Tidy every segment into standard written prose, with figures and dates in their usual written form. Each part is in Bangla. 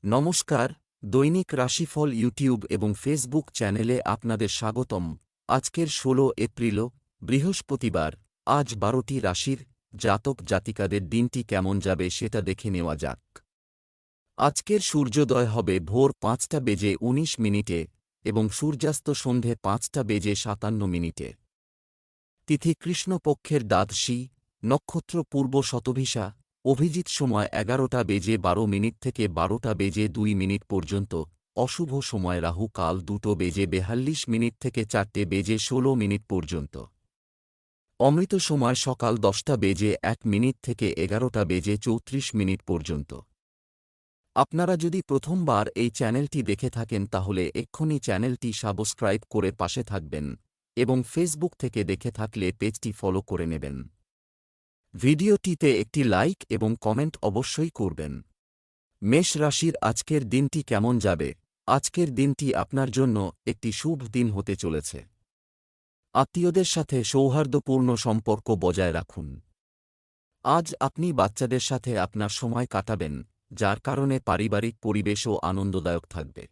নমস্কার, দৈনিক রাশিফল ইউটিউব এবং ফেসবুক চ্যানেলে আপনাদের স্বাগতম। আজকের ১৬ এপ্রিল, বৃহস্পতিবার। আজ ১২টি রাশির জাতক জাতিকাদের দিনটি কেমন যাবে সেটা দেখে নেওয়া যাক। আজকের সূর্যোদয় হবে ভোর ৫টা বেজে ১৯ মিনিটে এবং সূর্যাস্ত সন্ধে ৫টা বেজে ৫৭ মিনিটে। তিথি কৃষ্ণপক্ষের দ্বাদশী, নক্ষত্র পূর্ব শতভিসা, অভিজিৎ সময় ১১টা বেজে ১২ মিনিট থেকে ১২টা বেজে ২ মিনিট পর্যন্ত, অশুভ সময় রাহু কাল ২টো বেজে ৪২ মিনিট থেকে ৪টে বেজে ১৬ মিনিট পর্যন্ত। অমৃত সময় সকাল ১০টা বেজে ১ মিনিট থেকে ১১টা বেজে ৩৪ মিনিট পর্যন্ত। আপনারা যদি প্রথমবার এই চ্যানেলটি দেখে থাকেন তাহলে এক্ষুনি চ্যানেলটি সাবস্ক্রাইব করে পাশে থাকবেন এবং ফেসবুক থেকে দেখে থাকলে পেজটি ফলো করে নেবেন। ভিডিওটিতে একটি লাইক এবং কমেন্ট অবশ্যই করবেন। মেষ রাশির আজকের দিনটি কেমন যাবে? আজকের দিনটি আপনার জন্য একটি শুভ দিন হতে চলেছে। আত্মীয়দের সাথে সৌহার্দ্যপূর্ণ সম্পর্ক বজায় রাখুন। আজ আপনি বাচ্চাদের সাথে আপনার সময় কাটাবেন, যার কারণে পারিবারিক পরিবেশও আনন্দদায়ক থাকবে।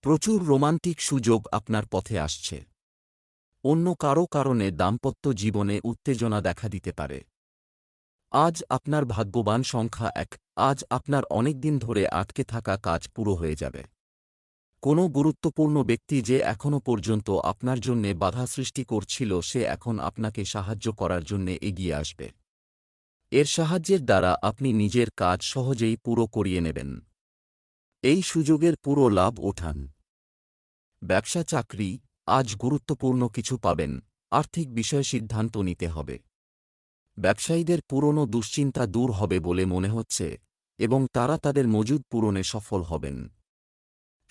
প্রচুর রোমান্টিক সুযোগ আপনার পথে আসছে। অন্য কারও কারণে দাম্পত্য জীবনে উত্তেজনা দেখা দিতে পারে। আজ আপনার ভাগ্যবান সংখ্যা ১। আজ আপনার অনেকদিন ধরে আটকে থাকা কাজ পুরো হয়ে যাবে। কোনো গুরুত্বপূর্ণ ব্যক্তি যে এখনও পর্যন্ত আপনার জন্যে বাধা সৃষ্টি করছিল সে এখন আপনাকে সাহায্য করার জন্যে এগিয়ে আসবে। এর সাহায্যের দ্বারা আপনি নিজের কাজ সহজেই পুরো করিয়ে নেবেন। এই সুযোগের পুরো লাভ ওঠান। ব্যবসা চাকরি, আজ গুরুত্বপূর্ণ কিছু পাবেন, আর্থিক বিষয়ে সিদ্ধান্ত নিতে হবে। ব্যবসায়ীদের পুরনো দুশ্চিন্তা দূর হবে বলে মনে হচ্ছে এবং তারা তাদের মজুদ পূরণে সফল হবেন।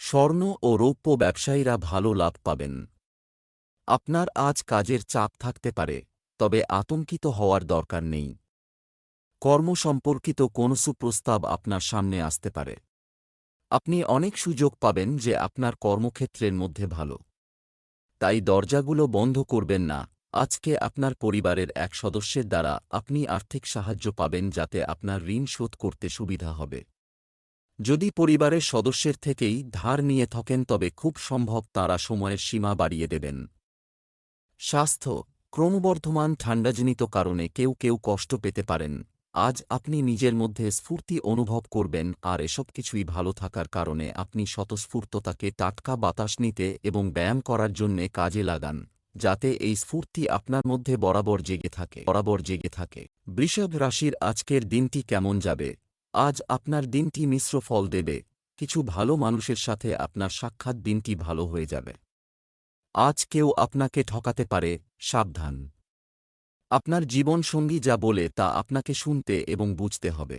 স্বর্ণ ও রৌপ্য ব্যবসায়ীরা ভালো লাভ পাবেন। আপনার আজ কাজের চাপ থাকতে পারে, তবে আতঙ্কিত হওয়ার দরকার নেই। কর্ম সম্পর্কিত কোনো সুপ্রস্তাব আপনার সামনে আসতে পারে। আপনি অনেক সুযোগ পাবেন যে আপনার কর্মক্ষেত্রের মধ্যে ভালো। তাই দরজাগুলো বন্ধ করবেন না। আজকে আপনার পরিবারের এক সদস্যের দ্বারা আপনি আর্থিক সাহায্য পাবেন যাতে আপনার ঋণ শোধ করতে সুবিধা হবে। যদি পরিবারের সদস্যের থেকেই ধার নিয়ে থাকেন তবে খুব সম্ভব তাঁরা সময়ের সীমা বাড়িয়ে দেবেন। স্বাস্থ্য, ক্রমবর্ধমান ঠান্ডাজনিত কারণে কেউ কেউ কষ্ট পেতে পারেন। আজ আপনি নিজের মধ্যে স্ফূর্তি অনুভব করবেন আর এসব কিছুই ভালো থাকার কারণে আপনি স্বতঃস্ফূর্ততাকে টাটকা বাতাস নিতে এবং ব্যায়াম করার জন্যে কাজে লাগান, যাতে এই স্ফূর্তি আপনার মধ্যে বরাবর জেগে থাকে। বৃষভ রাশির আজকের দিনটি কেমন যাবে? আজ আপনার দিনটি মিশ্র ফল দেবে। কিছু ভালো মানুষের সাথে আপনার সাক্ষাৎ দিনটি ভালো হয়ে যাবে। আজ কেউ আপনাকে ঠকাতে পারে, সাবধান। আপনার জীবনসঙ্গী যা বলে তা আপনাকে শুনতে এবং বুঝতে হবে।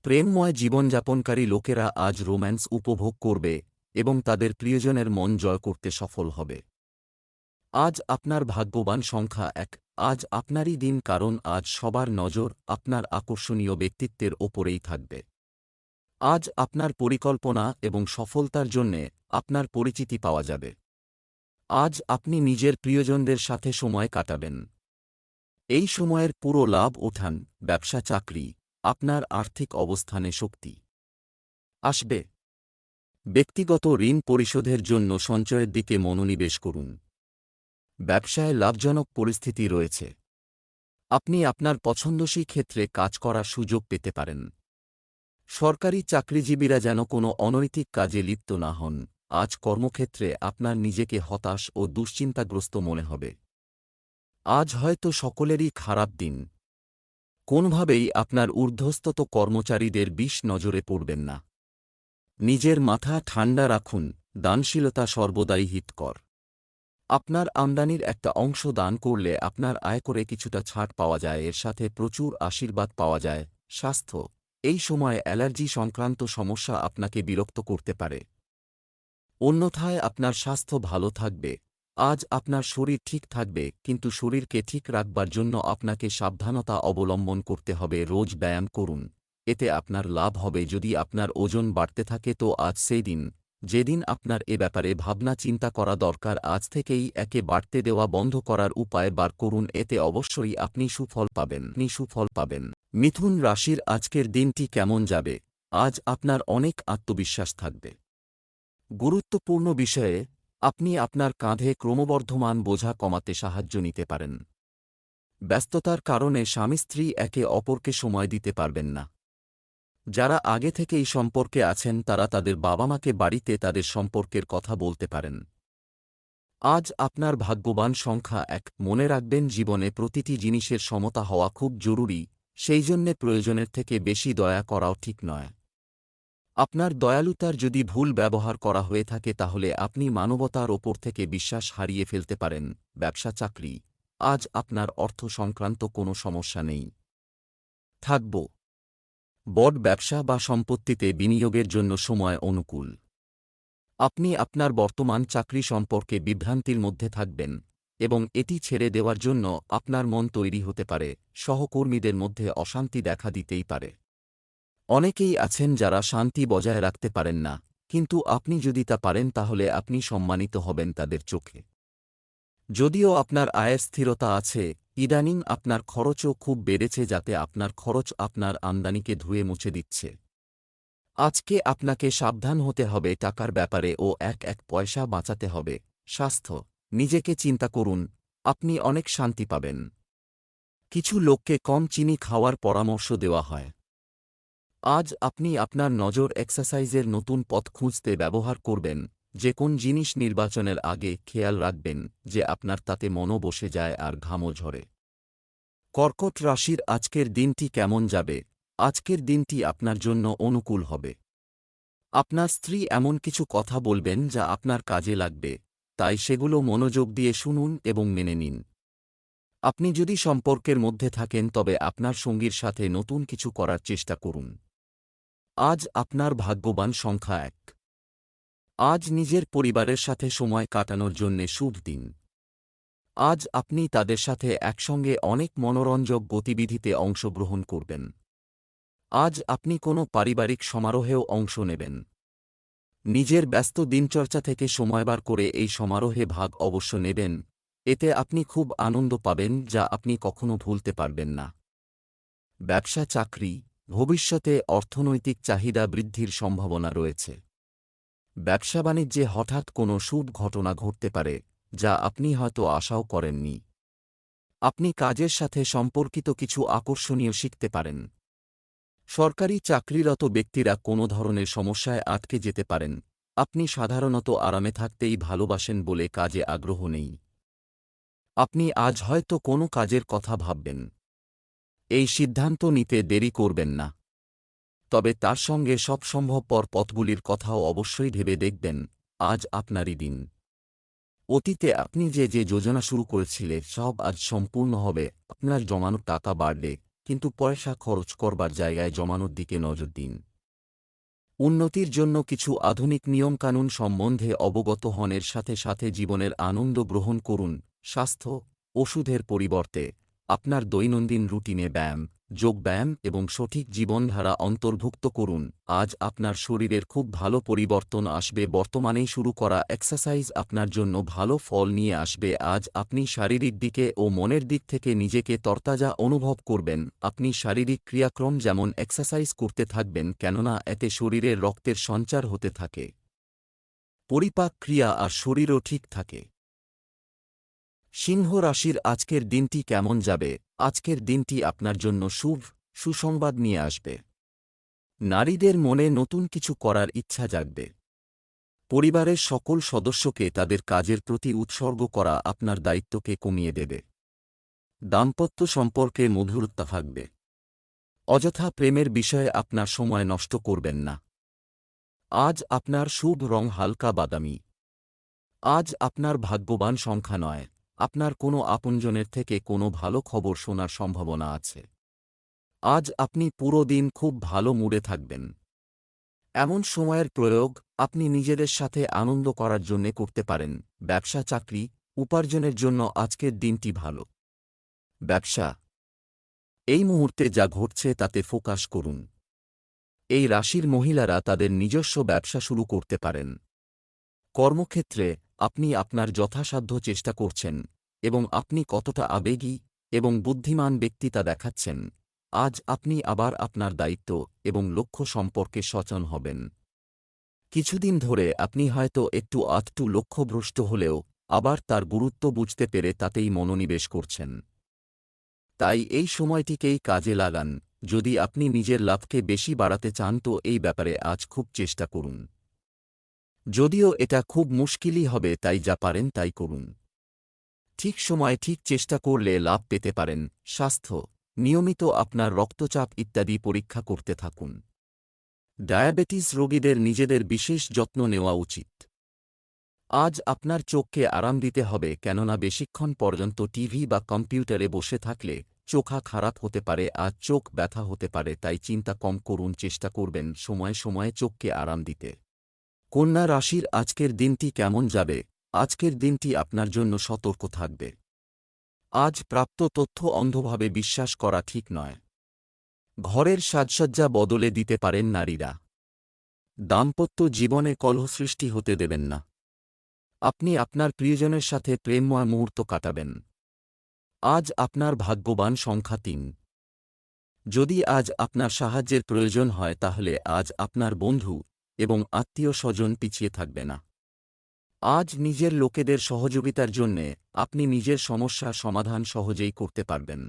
প্রেমময় জীবনযাপনকারী লোকেরা আজ রোম্যান্স উপভোগ করবে এবং তাদের প্রিয়জনের মন জয় করতে সফল হবে। আজ আপনার ভাগ্যবান সংখ্যা ১। আজ আপনারই দিন কারণ আজ সবার নজর আপনার আকর্ষণীয় ব্যক্তিত্বের ওপরেই থাকবে। আজ আপনার পরিকল্পনা এবং সফলতার জন্যে আপনার পরিচিতি পাওয়া যাবে। আজ আপনি নিজের প্রিয়জনদের সাথে সময় কাটাবেন। এই সময়ের পুরো লাভ ওঠান। ব্যবসা চাকরি, আপনার আর্থিক অবস্থানে শক্তি আসবে। ব্যক্তিগত ঋণ পরিশোধের জন্য সঞ্চয়ের দিকে মনোনিবেশ করুন। ব্যবসায় লাভজনক পরিস্থিতি রয়েছে। আপনি আপনার পছন্দসই ক্ষেত্রে কাজ করার সুযোগ পেতে পারেন। সরকারি চাকরিজীবীরা যেন কোনো অনৈতিক কাজে লিপ্ত না হন। আজ কর্মক্ষেত্রে আপনার নিজেকে হতাশ ও দুশ্চিন্তাগ্রস্ত মনে হবে। আজ হয়তো সকলেরই খারাপ দিন। কোনোভাবেই আপনার ঊর্ধ্বস্তত কর্মচারীদের বিষ নজরে পড়বেন না। নিজের মাথা ঠান্ডা রাখুন। দানশীলতা সর্বদাই হিতকর। আপনার আমদানির একটা অংশ দান করলে আপনার আয়করে কিছুটা ছাড় পাওয়া যায়, এর সাথে প্রচুর আশীর্বাদ পাওয়া যায়। স্বাস্থ্য, এই সময় অ্যালার্জি সংক্রান্ত সমস্যা আপনাকে বিরক্ত করতে পারে। অন্যথায় আপনার স্বাস্থ্য ভালো থাকবে। আজ আপনার শরীর ঠিক থাকবে, কিন্তু শরীরকে ঠিক রাখবার জন্য আপনাকে সাবধানতা অবলম্বন করতে হবে। রোজ ব্যায়াম করুন, এতে আপনার লাভ হবে। যদি আপনার ওজন বাড়তে থাকে তো আজ সেই দিন যেদিন আপনার এ ব্যাপারে ভাবনা চিন্তা করা দরকার। আজ থেকেই একে বাড়তে দেওয়া বন্ধ করার উপায় বার করুন, এতে অবশ্যই আপনি সুফল পাবেন। মিথুন রাশির আজকের দিনটি কেমন যাবে? আজ আপনার অনেক আত্মবিশ্বাস থাকবে। গুরুত্বপূর্ণ বিষয়ে আপনি আপনার কাঁধে ক্রমবর্ধমান বোঝা কমাতে সাহায্য নিতে পারেন। ব্যস্ততার কারণে স্বামী স্ত্রী একে অপরকে সময় দিতে পারবেন না। যারা আগে থেকে এই সম্পর্কে আছেন তারা তাদের বাবা মাকে বাড়িতে তাদের সম্পর্কের কথা বলতে পারেন। আজ আপনার ভাগ্যবান সংখ্যা ১। মনে রাখবেন জীবনে প্রতিটি জিনিসের সমতা হওয়া খুব জরুরি, সেই জন্যে প্রয়োজনের থেকে বেশি দয়া করাও ঠিক নয়। আপনার দয়ালুতার যদি ভুল ব্যবহার করা হয়ে থাকে তাহলে আপনি মানবতার ওপর থেকে বিশ্বাস হারিয়ে ফেলতে পারেন। ব্যবসা চাকরি, আজ আপনার অর্থ সংক্রান্ত কোনো সমস্যা নেই। থাকব বড় ব্যবসা বা সম্পত্তিতে বিনিয়োগের জন্য সময় অনুকূল। আপনি আপনার বর্তমান চাকরি সম্পর্কে বিভ্রান্তির মধ্যে থাকবেন এবং এটি ছেড়ে দেওয়ার জন্য আপনার মন তৈরি হতে পারে। সহকর্মীদের মধ্যে অশান্তি দেখা দিতেই পারে। অনেকেই আছেন যারা শান্তি বজায় রাখতে পারেন না, কিন্তু আপনি যদি তা পারেন তাহলে আপনি সম্মানিত হবেন তাদের চোখে। যদিও আপনার আয়ের স্থিরতা আছে, ইদানিং আপনার খরচও খুব বেড়েছে যাতে আপনার খরচ আপনার আমদানিকে ধুয়ে মুছে দিচ্ছে। আজকে আপনাকে সাবধান হতে হবে টাকার ব্যাপারে ও এক এক পয়সা বাঁচাতে হবে। স্বাস্থ্য, নিজেকে চিন্তা করুন, আপনি অনেক শান্তি পাবেন। কিছু লোককে কম চিনি খাওয়ার পরামর্শ দেওয়া হয়। আজ আপনি আপনার নজর এক্সারসাইজের নতুন পথ খুঁজতে ব্যবহার করবেন। যে কোন জিনিস নির্বাচনের আগে খেয়াল রাখবেন যে আপনার তাতে মনও বসে যায় আর ঘামও ঝরে। কর্কট রাশির আজকের দিনটি কেমন যাবে? আজকের দিনটি আপনার জন্য অনুকূল হবে। আপনার স্ত্রী এমন কিছু কথা বলবেন যা আপনার কাজে লাগবে, তাই সেগুলো মনোযোগ দিয়ে শুনুন এবং মেনে নিন। আপনি যদি সম্পর্কের মধ্যে থাকেন তবে আপনার সঙ্গীর সাথে নতুন কিছু করার চেষ্টা করুন। আজ আপনার ভাগ্যবান সংখ্যা ১। আজ নিজের পরিবারের সাথে সময় কাটানোর জন্যে শুভ দিন। আজ আপনি তাদের সাথে একসঙ্গে অনেক মনোরঞ্জক গতিবিধিতে অংশগ্রহণ করবেন। আজ আপনি কোনো পারিবারিক সমারোহেও অংশ নেবেন। নিজের ব্যস্ত দিনচর্চা থেকে সময় বার করে এই সমারোহে ভাগ অবশ্য নেবেন, এতে আপনি খুব আনন্দ পাবেন যা আপনি কখনো ভুলতে পারবেন না। ব্যবসা চাকরি, ভবিষ্যতে অর্থনৈতিক চাহিদা বৃদ্ধির সম্ভাবনা রয়েছে। ব্যবসা বাণিজ্যে হঠাৎ কোনো শুভ ঘটনা ঘটতে পারে, যা আপনি হয়তো আশাও করেননি। আপনি কাজের সাথে সম্পর্কিত কিছু আকর্ষণীয় শিখতে পারেন। সরকারি চাকরিরত ব্যক্তিরা কোনো ধরনের সমস্যায় আটকে যেতে পারেন। আপনি সাধারণত আরামে থাকতেই ভালোবাসেন বলে কাজে আগ্রহ নেই। আপনি আজ হয়তো কোনো কাজের কথা ভাববেন। এই সিদ্ধান্ত নিতে দেরি করবেন না। তবে তার সঙ্গে সব সম্ভবপর পথগুলির কথাও অবশ্যই ভেবে দেখবেন। আজ আপনারই দিন। অতীতে আপনি যে যে যোজনা শুরু করেছিলেন সব আজ সম্পূর্ণ হবে। আপনার জমানো টাকা বাড়বে, কিন্তু পয়সা খরচ করবার জায়গায় জমানোর দিকে নজর দিন। উন্নতির জন্য কিছু আধুনিক নিয়মকানুন সম্বন্ধে অবগত হনের সাথে সাথে জীবনের আনন্দ গ্রহণ করুন। স্বাস্থ্য, ওষুধের পরিবর্তে আপনার দৈনন্দিন রুটিনে ব্যায়াম, যোগব্যায়াম এবং সঠিক জীবনধারা অন্তর্ভুক্ত করুন। আজ আপনার শরীরের খুব ভালো পরিবর্তন আসবে। বর্তমানেই শুরু করা এক্সারসাইজ আপনার জন্য ভালো ফল নিয়ে আসবে। আজ আপনি শারীরিক দিকে ও মনের দিক থেকে নিজেকে তরতাজা অনুভব করবেন। আপনি শারীরিক ক্রিয়াক্রম যেমন এক্সারসাইজ করতে থাকবেন, কেননা এতে শরীরের রক্তের সঞ্চার হতে থাকে, পরিপাক ক্রিয়া আর শরীরও ঠিক থাকে। সিংহ রাশির আজকের দিনটি কেমন যাবে? আজকের দিনটি আপনার জন্য সুসংবাদ নিয়ে আসবে। নারীদের মনে নতুন কিছু করার ইচ্ছা জাগবে। পরিবারের সকল সদস্যকে তাদের কাজের প্রতি উৎসর্গ করা আপনার দায়িত্বকে কমিয়ে দেবে। দাম্পত্য সম্পর্কে মধুরতা থাকবে। অযথা প্রেমের বিষয়ে আপনার সময় নষ্ট করবেন না। আজ আপনার শুভ রং হালকা বাদামি। আজ আপনার ভাগ্যবান সংখ্যা ৯। আপনার কোনো আপনজনের থেকে কোনো ভালো খবর শোনার সম্ভাবনা আছে। আজ আপনি পুরো দিন খুব ভালো মুডে থাকবেন। এমন সময়ের প্রয়োগ আপনি নিজেদের সাথে আনন্দ করার জন্য করতে পারেন। ব্যবসা চাকরি, উপার্জনের জন্য আজকের দিনটি ভালো। ব্যবসা, এই মুহূর্তে যা ঘটছে তাতে ফোকাস করুন। এই রাশির মহিলারা তাদের নিজস্ব ব্যবসা শুরু করতে পারেন। কর্মক্ষেত্রে আপনি আপনার যথাসাধ্য চেষ্টা করছেন এবং আপনি কতটা আবেগী এবং বুদ্ধিমান ব্যক্তি তা দেখাচ্ছেন। আজ আপনি আবার আপনার দায়িত্ব এবং লক্ষ্য সম্পর্কে সচেতন হবেন। কিছুদিন ধরে আপনি হয়তো একটু আধটু লক্ষ্যভ্রষ্ট হলেও আবার তার গুরুত্ব বুঝতে পেরে তাতেই মনোনিবেশ করছেন। তাই এই সময়টিকেই কাজে লাগান। যদি আপনি নিজের লাভকে বেশি বাড়াতে চান তো এই ব্যাপারে আজ খুব চেষ্টা করুন। যদিও এটা খুব মুশকিলই হবে, তাই যা পারেন তাই করুন। ঠিক সময়ে ঠিক চেষ্টা করলে লাভ পেতে পারেন। স্বাস্থ্য, নিয়মিত আপনার রক্তচাপ ইত্যাদি পরীক্ষা করতে থাকুন। ডায়াবেটিস রোগীদের নিজেদের বিশেষ যত্ন নেওয়া উচিত। আজ আপনার চোখকে আরাম দিতে হবে, কেননা বেশিক্ষণ পর্যন্ত টিভি বা কম্পিউটারে বসে থাকলে চোখা খারাপ হতে পারে, আজ চোখ ব্যথা হতে পারে। তাই চিন্তা কম করুন, চেষ্টা করবেন সময়ে সময়ে চোখকে আরাম দিতে। কন্যা রাশির আজকের দিনটি কেমন যাবে? আজকের দিনটি আপনার জন্য সতর্ক থাকবে। আজ প্রাপ্ত তথ্য অন্ধভাবে বিশ্বাস করা ঠিক নয়। ঘরের সাজসজ্জা বদলে দিতে পারেন নারীরা। দাম্পত্য জীবনে কলহ সৃষ্টি হতে দেবেন না। আপনি আপনার প্রিয়জনের সাথে প্রেমময় মুহূর্ত কাটাবেন। আজ আপনার ভাগ্যবান সংখ্যা ৩। যদি আজ আপনার সাহায্যের প্রয়োজন হয় তাহলে আজ আপনার বন্ধু এবং আত্মীয় স্বজন পিছিয়ে থাকবে না। আজ নিজের লোকেদের সহযোগিতার জন্যে আপনি নিজের সমস্যার সমাধান সহজেই করতে পারবেন।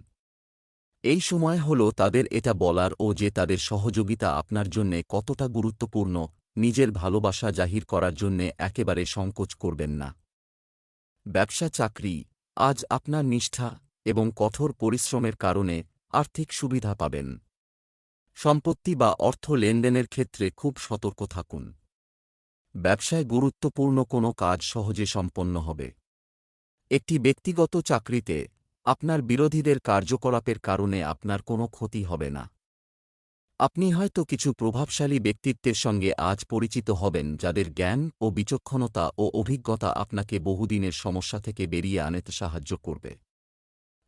এই সময় হল তাদের এটা বলার ও যে তাদের সহযোগিতা আপনার জন্যে কতটা গুরুত্বপূর্ণ। নিজের ভালোবাসা জাহির করার জন্যে একেবারে সংকোচ করবেন না। ব্যবসা চাকরি, আজ আপনার নিষ্ঠা এবং কঠোর পরিশ্রমের কারণে আর্থিক সুবিধা পাবেন। সম্পত্তি বা অর্থ লেনদেনের ক্ষেত্রে খুব সতর্ক থাকুন। ব্যবসায় গুরুত্বপূর্ণ কোনো কাজ সহজে সম্পন্ন হবে। একটি ব্যক্তিগত চাকরিতে আপনার বিরোধীদের কার্যকলাপের কারণে আপনার কোনো ক্ষতি হবে না। আপনি হয়তো কিছু প্রভাবশালী ব্যক্তিত্বের সঙ্গে আজ পরিচিত হবেন, যাদের জ্ঞান ও বিচক্ষণতা ও অভিজ্ঞতা আপনাকে বহুদিনের সমস্যা থেকে বেরিয়ে আনতে সাহায্য করবে।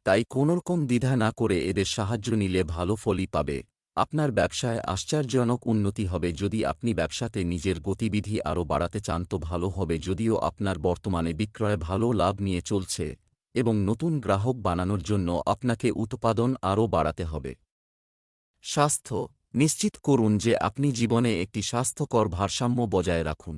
তাই কোনোরকম দ্বিধা না করে এদের সাহায্য নিলে ভালো ফলই পাবে। আপনার ব্যবসায় আশ্চর্যজনক উন্নতি হবে। যদি আপনি ব্যবসাতে নিজের গতিবিধি আরও বাড়াতে চান তো ভালো হবে। যদিও আপনার বর্তমানে বিক্রয় ভালো লাভ নিয়ে চলছে এবং নতুন গ্রাহক বানানোর জন্য আপনাকে উৎপাদন আরও বাড়াতে হবে। স্বাস্থ্য, নিশ্চিত করুন যে আপনি জীবনে একটি স্বাস্থ্যকর ভারসাম্য বজায় রাখুন।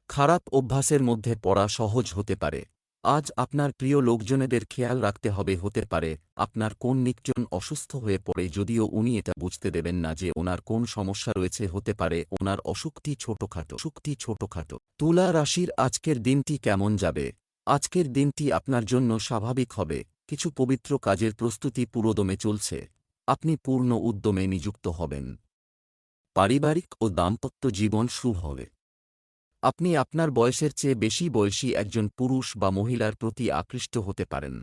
খারাপ অভ্যাসের মধ্যে পড়া সহজ হতে পারে। আজ আপনার প্রিয় লোকজনেদের খেয়াল রাখতে হবে। হতে পারে আপনার কোন নিকজন অসুস্থ হয়ে পড়ে, যদিও উনি এটা বুঝতে দেবেন না যে ওনার কোন সমস্যা রয়েছে। হতে পারে ওনার অসুখটি ছোটখাটো। তুলা রাশির আজকের দিনটি কেমন যাবে? আজকের দিনটি আপনার জন্য স্বাভাবিক হবে। কিছু পবিত্র কাজের প্রস্তুতি পুরোদমে চলছে। আপনি পূর্ণ উদ্যমে নিযুক্ত হবেন। পারিবারিক ও দাম্পত্য জীবন শুভ হবে। আপনি আপনার বয়সের চেয়ে বেশি বয়সী একজন পুরুষ বা মহিলার প্রতি আকৃষ্ট হতে পারেন।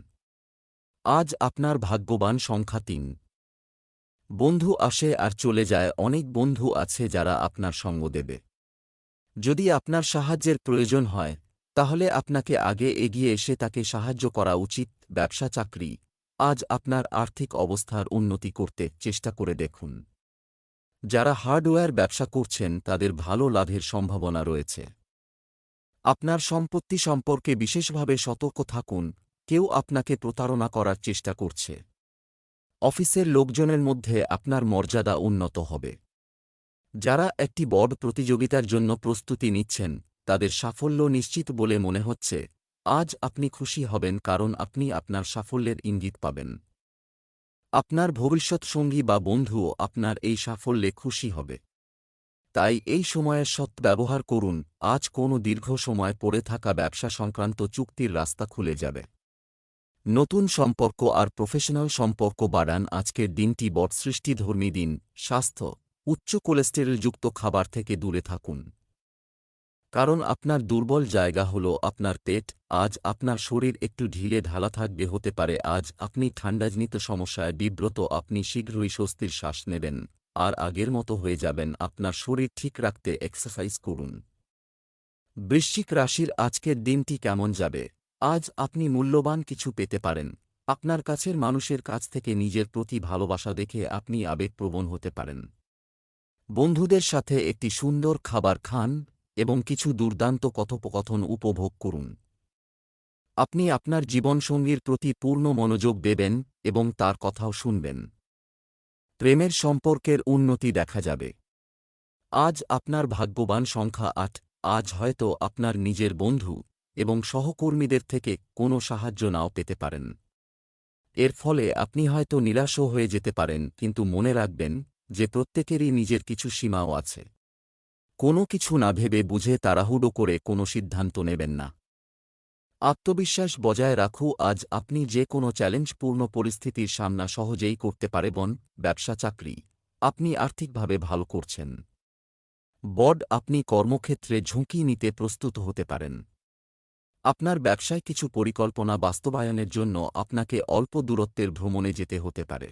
আজ আপনার ভাগ্যবান সংখ্যা ৩। বন্ধু আসে আর চলে যায়। অনেক বন্ধু আছে যারা আপনার সঙ্গ দেবে। যদি আপনার সাহায্যের প্রয়োজন হয় তাহলে আপনাকে আগে এগিয়ে এসে তাকে সাহায্য করা উচিত। ব্যবসা চাকরি, আজ আপনার আর্থিক অবস্থার উন্নতি করতে চেষ্টা করে দেখুন। যারা হার্ডওয়্যার ব্যবসা করছেন তাদের ভালো লাভের সম্ভাবনা রয়েছে। আপনার সম্পত্তি সম্পর্কে বিশেষভাবে সতর্ক থাকুন। কেউ আপনাকে প্রতারণা করার চেষ্টা করছে। অফিসের লোকজনের মধ্যে আপনার মর্যাদা উন্নত হবে। যারা একটি বড় প্রতিযোগিতার জন্য প্রস্তুতি নিচ্ছেন তাদের সাফল্য নিশ্চিত বলে মনে হচ্ছে। আজ আপনি খুশি হবেন কারণ আপনি আপনার সাফল্যের ইঙ্গিত পাবেন। আপনার ভবিষ্যৎ সঙ্গী বা বন্ধুও আপনার এই সাফল্যে খুশি হবে। তাই এই সময়ের সদ্ব্যবহার করুন। আজ কোনো দীর্ঘ সময় পড়ে থাকা ব্যবসা সংক্রান্ত চুক্তির রাস্তা খুলে যাবে। নতুন সম্পর্ক আর প্রফেশনাল সম্পর্ক বাড়ান। আজকের দিনটি বটসৃষ্টিধর্মী দিন। স্বাস্থ্য, উচ্চ কোলেস্টেরলযুক্ত খাবার থেকে দূরে থাকুন, কারণ আপনার দুর্বল জায়গা হল আপনার পেট। আজ আপনার শরীর একটু ঢিলে ঢালা থাকবে। হতে পারে আজ আপনি ঠান্ডাজনিত সমস্যায় বিব্রত। আপনি শীঘ্রই স্বস্তির শ্বাস নেবেন আর আগের মতো হয়ে যাবেন। আপনার শরীর ঠিক রাখতে এক্সারসাইজ করুন। বৃশ্চিক রাশির আজকের দিনটি কেমন যাবে? আজ আপনি মূল্যবান কিছু পেতে পারেন। আপনার কাছের মানুষের কাছ থেকে নিজের প্রতি ভালোবাসা দেখে আপনি আবেগপ্রবণ হতে পারেন। বন্ধুদের সাথে একটি সুন্দর খাবার খান এবং কিছু দুর্দান্ত কথোপকথন উপভোগ করুন। আপনি আপনার জীবনসঙ্গীর প্রতি পূর্ণ মনোযোগ দেবেন এবং তার কথাও শুনবেন। প্রেমের সম্পর্কের উন্নতি দেখা যাবে। আজ আপনার ভাগ্যবান সংখ্যা ৮। আজ হয়তো আপনার নিজের বন্ধু এবং সহকর্মীদের থেকে কোনো সাহায্য নাও পেতে পারেন। এর ফলে আপনি হয়তো নিরাশও হয়ে যেতে পারেন, কিন্তু মনে রাখবেন যে প্রত্যেকেরই নিজের কিছু সীমাও আছে। কোনো কিছু না ভেবে বুঝে তাড়াহুড়ো করে কোনো সিদ্ধান্ত নেবেন না। আত্মবিশ্বাস বজায় রাখু। আজ আপনি যে কোনো চ্যালেঞ্জপূর্ণ পরিস্থিতির সামনা সহজেই করতে পারবেন। ব্যবসা চাকরি আপনি আর্থিকভাবে ভালো করছেন। বড আপনি কর্মক্ষেত্রে ঝুঁকি নিতে প্রস্তুত হতে পারেন। আপনার ব্যবসায় কিছু পরিকল্পনা বাস্তবায়নের জন্য আপনাকে অল্প দূরত্বের ভ্রমণে যেতে হতে পারে।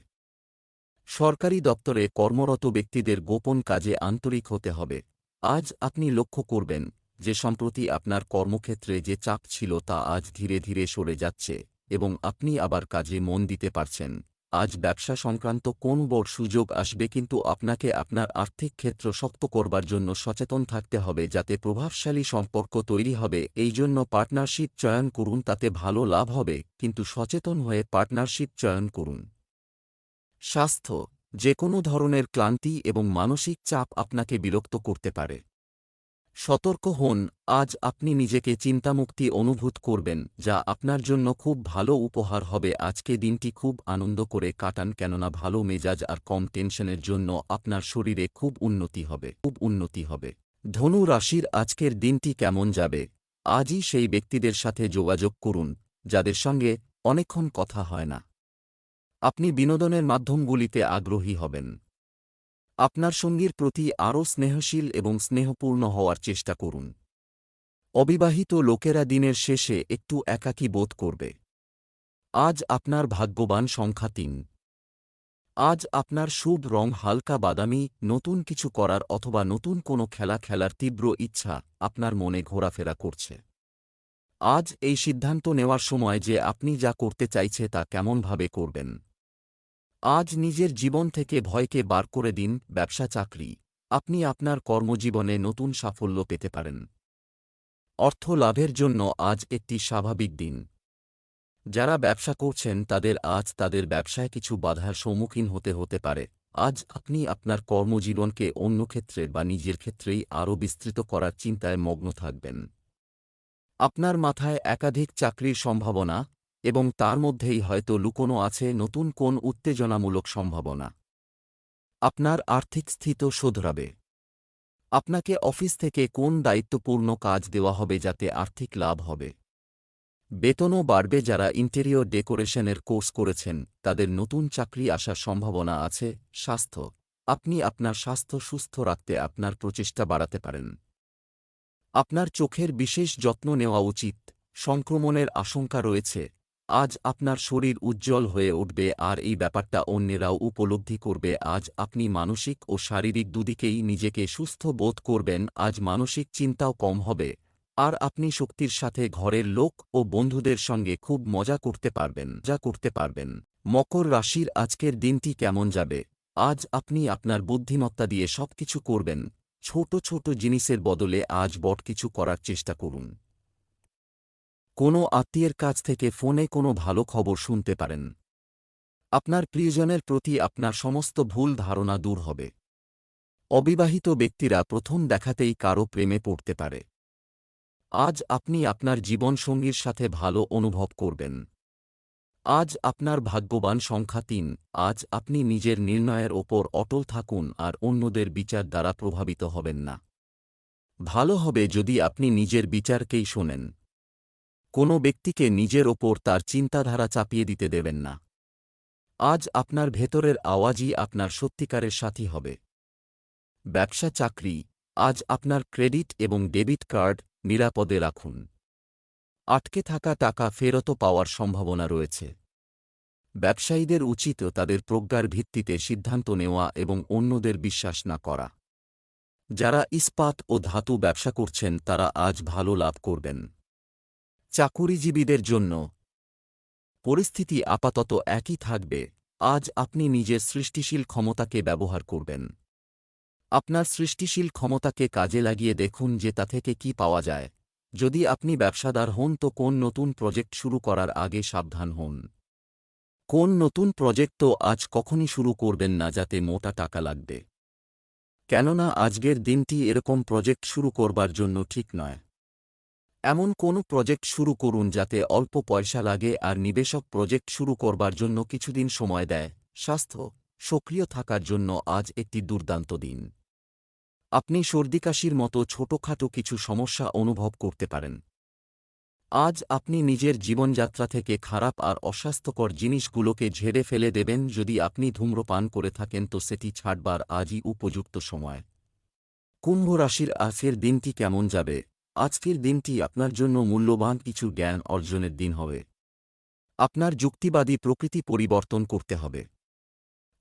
সরকারি দপ্তরে কর্মরত ব্যক্তিদের গোপন কাজে আন্তরিক হতে হবে। আজ আপনি লক্ষ্য করবেন যে সম্প্রতি আপনার কর্মক্ষেত্রে যে চাপ ছিল তা আজ ধীরে ধীরে সরে যাচ্ছে এবং আপনি আবার কাজে মন দিতে পারছেন। আজ ব্যবসা সংক্রান্ত কোন বড় সুযোগ আসবে, কিন্তু আপনাকে আপনার আর্থিক ক্ষেত্র শক্ত করবার জন্য সচেতন থাকতে হবে যাতে প্রভাবশালী সম্পর্ক তৈরি হবে। এই জন্য পার্টনারশিপ চয়ন করুন, তাতে ভালো লাভ হবে, কিন্তু সচেতন হয়ে পার্টনারশিপ চয়ন করুন। স্বাস্থ্য যে কোনো ধরনের ক্লান্তি এবং মানসিক চাপ আপনাকে বিরক্ত করতে পারে। সতর্ক হন। আজ আপনি নিজেকে চিন্তামুক্তি অনুভূত করবেন, যা আপনার জন্য খুব ভালো উপহার হবে। আজকে দিনটি খুব আনন্দ করে কাটান, কেননা ভালো মেজাজ আর কম টেনশনের জন্য আপনার শরীরে খুব উন্নতি হবে। ধনু রাশির আজকের দিনটি কেমন যাবে? আজই সেই ব্যক্তিদের সাথে যোগাযোগ করুন যাদের সঙ্গে অনেকক্ষণ কথা হয় না। আপনি বিনোদনের মাধ্যমগুলিতে আগ্রহী হবেন। আপনার সঙ্গীর প্রতি আরও স্নেহশীল এবং স্নেহপূর্ণ হওয়ার চেষ্টা করুন। অবিবাহিত লোকেরা দিনের শেষে একটু একাকী বোধ করবে। আজ আপনার ভাগ্যবান সংখ্যা ৩। আজ আপনার শুভ রং হালকা বাদামি। নতুন কিছু করার অথবা নতুন কোনো খেলা খেলার তীব্র ইচ্ছা আপনার মনে ঘোরাফেরা করছে। আজ এই সিদ্ধান্ত নেওয়ার সময় যে আপনি যা করতে চাইছে তা কেমনভাবে করবেন। আজ নিজের জীবন থেকে ভয়কে বার করে দিন। ব্যবসা চাকরি আপনি আপনার কর্মজীবনে নতুন সাফল্য পেতে পারেন। অর্থ লাভের জন্য আজ একটি স্বাভাবিক দিন। যারা ব্যবসা করছেন তাদের ব্যবসায় কিছু বাধার সম্মুখীন হতে পারে। আজ আপনি আপনার কর্মজীবনকে অন্য ক্ষেত্রে বা নিজের ক্ষেত্রেই আরও বিস্তৃত করার চিন্তায় মগ্ন থাকবেন। আপনার মাথায় একাধিক চাকরির সম্ভাবনা এবং তার মধ্যেই হয়তো লুকোনো আছে নতুন কোন উত্তেজনামূলক সম্ভাবনা। আপনার আর্থিক স্থিতি শোধরাবে। আপনাকে অফিস থেকে কোন দায়িত্বপূর্ণ কাজ দেওয়া হবে যাতে আর্থিক লাভ হবে। বেতনও বাড়বে। যারা ইন্টেরিয়র ডেকোরেশনের কোর্স করেছেন তাদের নতুন চাকরি আসার সম্ভাবনা আছে। স্বাস্থ্য আপনি আপনার স্বাস্থ্য সুস্থ রাখতে আপনার প্রচেষ্টা বাড়াতে পারেন। আপনার চোখের বিশেষ যত্ন নেওয়া উচিত। সংক্রমণের আশঙ্কা রয়েছে। আজ আপনার শরীর উজ্জ্বল হয়ে উঠবে আর এই ব্যাপারটা অন্যেরাও উপলব্ধি করবে। আজ আপনি মানসিক ও শারীরিক দুদিকেই নিজেকে সুস্থ বোধ করবেন। আজ মানসিক চিন্তাও কম হবে আর আপনি শক্তির সাথে ঘরের লোক ও বন্ধুদের সঙ্গে খুব মজা করতে পারবেন। মকর রাশির আজকের দিনটি কেমন যাবে? আজ আপনি আপনার বুদ্ধিমত্তা দিয়ে সবকিছু করবেন। ছোট ছোট জিনিসের বদলে আজ বড় কিছু করার চেষ্টা করুন। কোনো আত্মীয়ের কাছ থেকে ফোনে কোনো ভালো খবর শুনতে পারেন। আপনার প্রিয়জনের প্রতি আপনার সমস্ত ভুল ধারণা দূর হবে। অবিবাহিত ব্যক্তিরা প্রথম দেখাতেই কারও প্রেমে পড়তে পারে। আজ আপনি আপনার জীবনসঙ্গীর সাথে ভালো অনুভব করবেন। আজ আপনার ভাগ্যবান সংখ্যা ৩। আজ আপনি নিজের নির্ণয়ের ওপর অটল থাকুন আর অন্যদের বিচার দ্বারা প্রভাবিত হবেন না। ভালো হবে যদি আপনি নিজের বিচারকেই শোনেন। কোনো ব্যক্তিকে নিজের ওপর তার চিন্তাধারা চাপিয়ে দিতে দেবেন না। আজ আপনার ভেতরের আওয়াজই আপনার সত্যিকারের সাথী হবে। ব্যবসা চাকরি আজ আপনার ক্রেডিট এবং ডেবিট কার্ড নিরাপদে রাখুন। আটকে থাকা টাকা ফেরত পাওয়ার সম্ভাবনা রয়েছে। ব্যবসায়ীদের উচিত তাদের প্রজ্ঞার ভিত্তিতে সিদ্ধান্ত নেওয়া এবং অন্যদের বিশ্বাস না করা। যারা ইস্পাত ও ধাতু ব্যবসা করছেন তারা আজ ভালো লাভ করবেন। চাকুরিজীবীদের জন্য পরিস্থিতি আপাতত একই থাকবে। আজ আপনি নিজের সৃষ্টিশীল ক্ষমতাকে ব্যবহার করবেন। আপনার সৃষ্টিশীল ক্ষমতাকে কাজে লাগিয়ে দেখুন যে তা থেকে কি পাওয়া যায়। যদি আপনি ব্যবসাদার হন তো কোন নতুন প্রজেক্ট শুরু করার আগে সাবধান হন। কোন নতুন প্রজেক্ট তো আজ কখনই শুরু করবেন না যাতে মোটা টাকা লাগবে, কেননা আজকের দিনটি এরকম প্রজেক্ট শুরু করবার জন্য ঠিক নয়। এমন কোনো প্রজেক্ট শুরু করুন যাতে অল্প পয়সা লাগে আর নিবেশক প্রজেক্ট শুরু করবার জন্য কিছুদিন সময় দেয়। স্বাস্থ্য, সক্রিয় থাকার জন্য আজ একটি দুর্দান্ত দিন। আপনি সর্দিকাশির মতো ছোটখাটো কিছু সমস্যা অনুভব করতে পারেন। আজ আপনি নিজের জীবনযাত্রা থেকে খারাপ আর অস্বাস্থ্যকর জিনিসগুলোকে ঝেড়ে ফেলে দেবেন। যদি আপনি ধূম্রপান করে থাকেন তো সেটি ছাড়বার আজই উপযুক্ত সময়। কুম্ভ রাশির আজকের দিনটি কেমন যাবে? আজকের দিনটি আপনার জন্য মূল্যবান কিছু জ্ঞান অর্জনের দিন হবে। আপনার যুক্তিবাদী প্রকৃতি পরিবর্তন করতে হবে।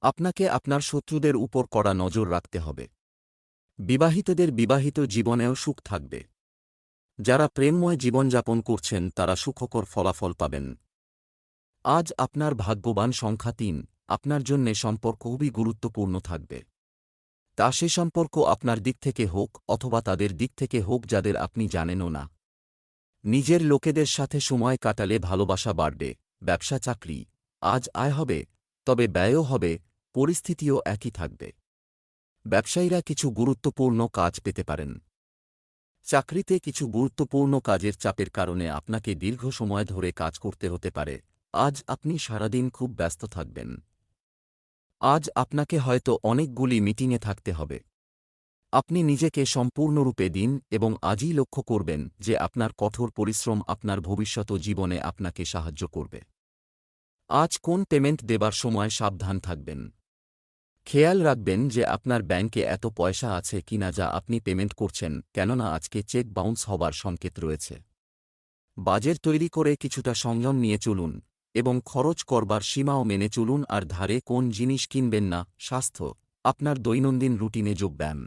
আপনাকে আপনার শত্রুদের উপর কড়া নজর রাখতে হবে। বিবাহিতদের বিবাহিত জীবনেও সুখ থাকবে। যারা প্রেমময় জীবনযাপন করছেন তারা সুখকর ফলাফল পাবেন। আজ আপনার ভাগ্যবান সংখ্যা ৩। আপনার জন্যে সম্পর্ক খুবই গুরুত্বপূর্ণ থাকবে। তা সে সম্পর্ক আপনার দিক থেকে হোক অথবা তাদের দিক থেকে হোক যাদের আপনি জানেনও না। নিজের লোকেদের সাথে সময় কাটালে ভালোবাসা বাড়বে। ব্যবসা চাকরি, আজ আয় হবে, তবে ব্যয়ও হবে, পরিস্থিতিও একই থাকবে। ব্যবসায়ীরা কিছু গুরুত্বপূর্ণ কাজ পেতে পারেন। চাকরিতে কিছু গুরুত্বপূর্ণ কাজের চাপের কারণে আপনাকে দীর্ঘ সময় ধরে কাজ করতে হতে পারে। আজ আপনি সারাদিন খুব ব্যস্ত থাকবেন। আজ আপনাকে হয়তো অনেকগুলি মিটিংয়ে থাকতে হবে। আপনি নিজেকে সম্পূর্ণরূপে দিন এবং আজই লক্ষ্য করবেন যে আপনার কঠোর পরিশ্রম আপনার ভবিষ্যৎ জীবনে আপনাকে সাহায্য করবে। আজ কোন পেমেন্ট দেবার সময় সাবধান থাকবেন। খেয়াল রাখবেন যে আপনার ব্যাংকে এত পয়সা আছে কিনা যা আপনি পেমেন্ট করছেন, কেননা আজকে চেক বাউন্স হবার সংকেত রয়েছে। বাজেট তৈরি করে কিছুটা সংযম নিয়ে চলুন এবং খরচ করবার সীমাও মেনে চলুন। আর ধারে কোন জিনিস কিনবেন না। স্বাস্থ্য, আপনার দৈনন্দিন রুটিনে যোগব্যায়াম,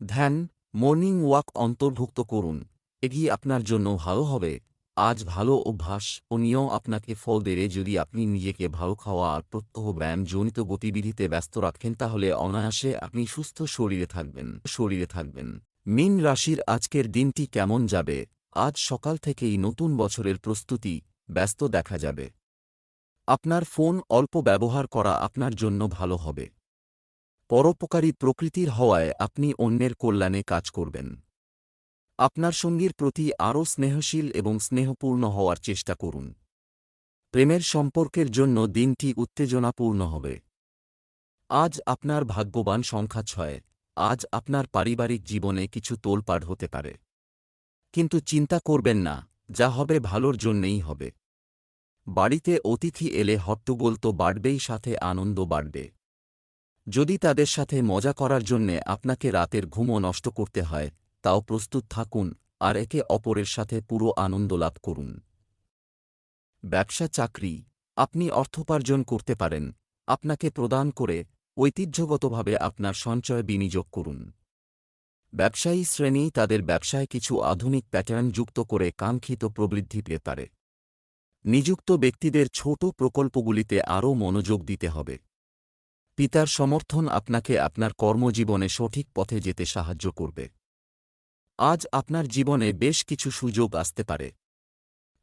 ধ্যান, মর্নিং ওয়াক অন্তর্ভুক্ত করুন। এগিয়ে আপনার জন্য ভালো হবে। আজ ভালো অভ্যাস ও নিয়ম আপনাকে ফল দেবে। যদি আপনি নিজেকে ভালো খাওয়া আর প্রত্যহ ব্যায়ামজনিত গতিবিধিতে ব্যস্ত রাখেন তাহলে অনায়াসে আপনি সুস্থ শরীরে থাকবেন। মীন রাশির আজকের দিনটি কেমন যাবে? আজ সকাল থেকেই নতুন বছরের প্রস্তুতি ব্যস্ত দেখা যাবে। আপনার ফোন অল্প ব্যবহার করা আপনার জন্য ভালো হবে। পরোপকারী প্রকৃতির হওয়ায় আপনি অন্যের কল্যাণে কাজ করবেন। আপনার সঙ্গীর প্রতি আরও স্নেহশীল এবং স্নেহপূর্ণ হওয়ার চেষ্টা করুন। প্রেমের সম্পর্কের জন্য দিনটি উত্তেজনাপূর্ণ হবে। আজ আপনার ভাগ্যবান সংখ্যা ৬। আজ আপনার পারিবারিক জীবনে কিছু তোলপাড় হতে পারে, কিন্তু চিন্তা করবেন না, যা হবে ভালোর জন্যেই হবে। বাড়িতে অতিথি এলে হট্টগোল তো বাড়বেই, সাথে আনন্দ বাড়বে। যদি তাদের সাথে মজা করার জন্যে আপনাকে রাতের ঘুমও নষ্ট করতে হয়, তাও প্রস্তুত থাকুন আর একে অপরের সাথে পুরো আনন্দ লাভ করুন। ব্যবসা চাকরি, আপনি অর্থোপার্জন করতে পারেন। আপনাকে প্রদান করে ঐতিহ্যগতভাবে আপনার সঞ্চয় বিনিয়োগ করুন। ব্যবসায়ী শ্রেণী তাদের ব্যবসায় কিছু আধুনিক প্যাটার্ন যুক্ত করে কাঙ্ক্ষিত প্রবৃদ্ধি পেতে পারে। নিযুক্ত ব্যক্তিদের ছোট প্রকল্পগুলিতে আরও মনোযোগ দিতে হবে। পিতার সমর্থন আপনাকে আপনার কর্মজীবনে সঠিক পথে যেতে সাহায্য করবে। আজ আপনার জীবনে বেশ কিছু সুযোগ আসতে পারে।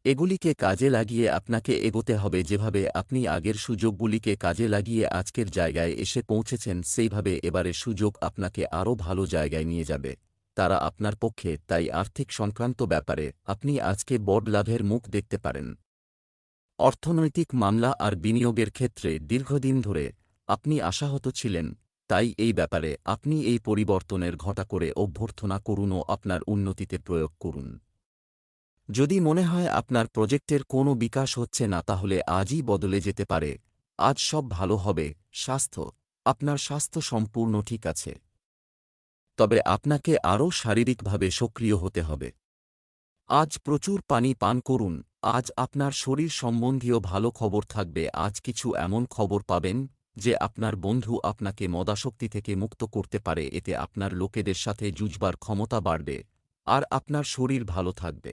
এগুলিকে কাজে লাগিয়ে আপনাকে এগোতে হবে। যেভাবে আপনি আগের সুযোগগুলিকে কাজে লাগিয়ে আজকের জায়গায় এসে পৌঁছেছেন, সেইভাবে এবারের সুযোগ আপনাকে আরও ভালো জায়গায় নিয়ে যাবে। তারা আপনার পক্ষে। তাই আর্থিক সংক্রান্ত ব্যাপারে আপনি আজকে বড় লাভের মুখ দেখতে পারেন। অর্থনৈতিক মামলা আর বিনিয়োগের ক্ষেত্রে দীর্ঘদিন ধরে আপনি আশাহত ছিলেন, তাই এই ব্যাপারে আপনি এই পরিবর্তনের ঘটা করে অভ্যর্থনা করুন ও আপনার উন্নতিতে প্রয়োগ করুন। যদি মনে হয় আপনার প্রজেক্টের কোনো বিকাশ হচ্ছে না, তাহলে আজই বদলে যেতে পারে। আজ সব ভালো হবে। স্বাস্থ্য, আপনার স্বাস্থ্য সম্পূর্ণ ঠিক আছে, তবে আপনাকে আরও শারীরিকভাবে সক্রিয় হতে হবে। আজ প্রচুর পানি পান করুন। আজ আপনার শরীর সম্বন্ধীয় ভালো খবর থাকবে। আজ কিছু এমন খবর পাবেন যে আপনার বন্ধু আপনাকে মদাসক্তি থেকে মুক্ত করতে পারে। এতে আপনার লোকেদের সাথে যুঝবার ক্ষমতা বাড়বে আর আপনার শরীর ভালো থাকবে।